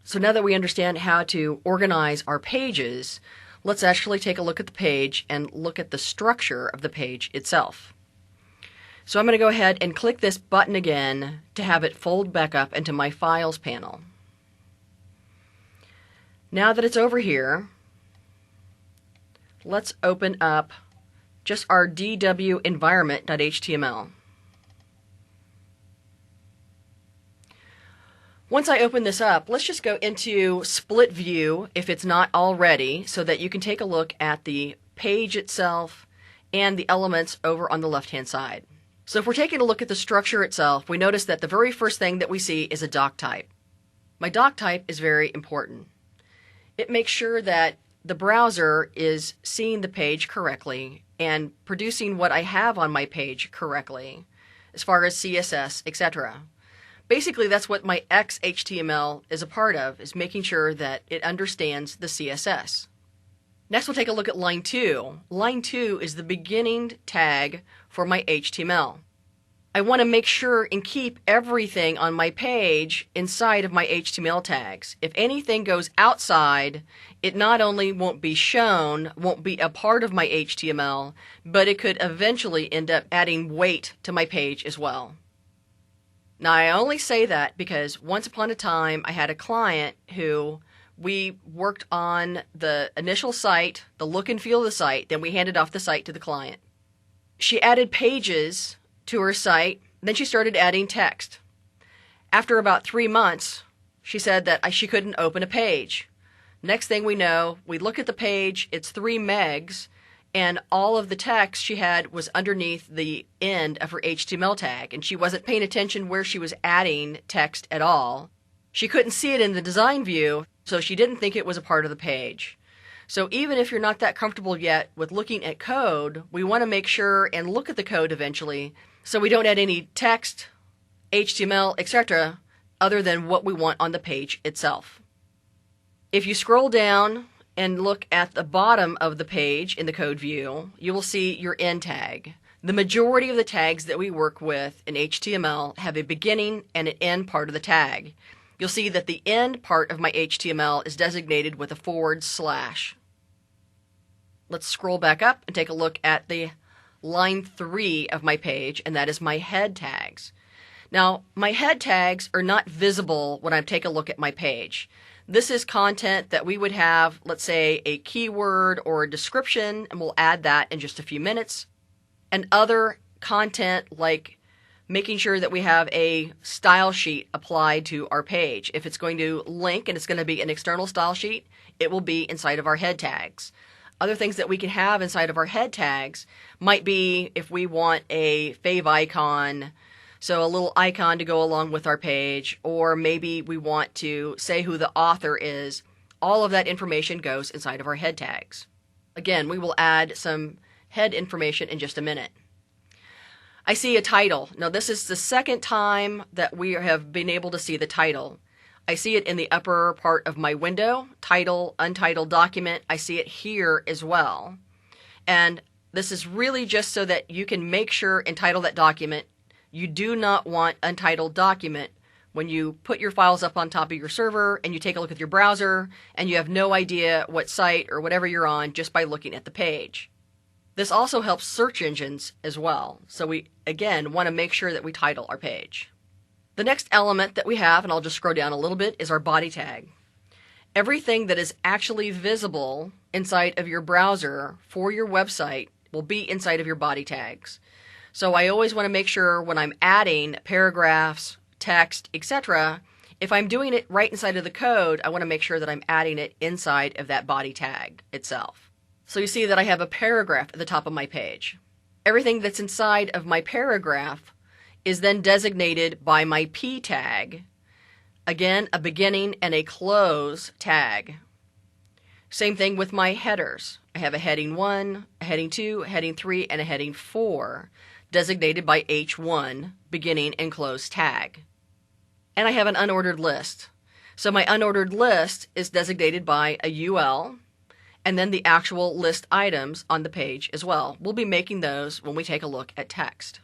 So now that we understand how to organize our pages, let's actually take a look at the page and look at the structure of the page itself. So I'm going to go ahead and click this button again to have it fold back up into my Files panel. Now that it's over here, let's open up just our DW environment.html. Once I open this up, let's just go into split view if it's not already, so that you can take a look at the page itself and the elements over on the left-hand side. So if we're taking a look at the structure itself, we notice that the very first thing that we see is a doc type. My doc type is very important. It makes sure that the browser is seeing the page correctly and producing what I have on my page correctly, as far as CSS, etc. Basically, that's what my XHTML is a part of, is making sure that it understands the CSS. Next, we'll take a look at line 2. Line 2 is the beginning tag for my HTML. I want to make sure and keep everything on my page inside of my HTML tags. If anything goes outside, it not only won't be shown, won't be a part of my HTML, but it could eventually end up adding weight to my page as well. Now, I only say that because once upon a time I had a client who we worked on the initial site, the look and feel of the site, then we handed off the site to the client. She added pages to her site, then she started adding text. After about 3 months, she said that she couldn't open a page. Next thing we know, we look at the page, it's 3 megs, and all of the text she had was underneath the end of her HTML tag, and she wasn't paying attention where she was adding text at all. She couldn't see it in the design view, so she didn't think it was a part of the page. So even if you're not that comfortable yet with looking at code, we want to make sure and look at the code eventually so we don't add any text, HTML, etc., other than what we want on the page itself. If you scroll down and look at the bottom of the page in the code view, you will see your end tag. The majority of the tags that we work with in HTML have a beginning and an end part of the tag. You'll see that the end part of my HTML is designated with a /. Let's scroll back up and take a look at the line 3 of my page, and that is my head tags. Now, my head tags are not visible when I take a look at my page. This is content that we would have, let's say, a keyword or a description, and we'll add that in just a few minutes. And other content like making sure that we have a style sheet applied to our page. If it's going to link and it's going to be an external style sheet, it will be inside of our head tags. Other things that we can have inside of our head tags might be if we want a fave icon, so a little icon to go along with our page, or maybe we want to say who the author is. All of that information goes inside of our head tags. Again, we will add some head information in just a minute. I see a title. Now, this is the second time that we have been able to see the title. I see it in the upper part of my window, title, untitled document. I see it here as well. And this is really just so that you can make sure and title that document. You do not want untitled document when you put your files up on top of your server and you take a look at your browser and you have no idea what site or whatever you're on just by looking at the page. This also helps search engines as well. So we, again, want to make sure that we title our page. The next element that we have, and I'll just scroll down a little bit, is our body tag. Everything that is actually visible inside of your browser for your website will be inside of your body tags. So I always want to make sure when I'm adding paragraphs, text, etc., if I'm doing it right inside of the code, I want to make sure that I'm adding it inside of that body tag itself. So you see that I have a paragraph at the top of my page. Everything that's inside of my paragraph is then designated by my P tag. Again, a beginning and a close tag. Same thing with my headers. I have a heading 1, a heading 2, a heading 3, and a heading 4, designated by H1, beginning and close tag. And I have an unordered list. So my unordered list is designated by a UL, and then the actual list items on the page as well. We'll be making those when we take a look at text.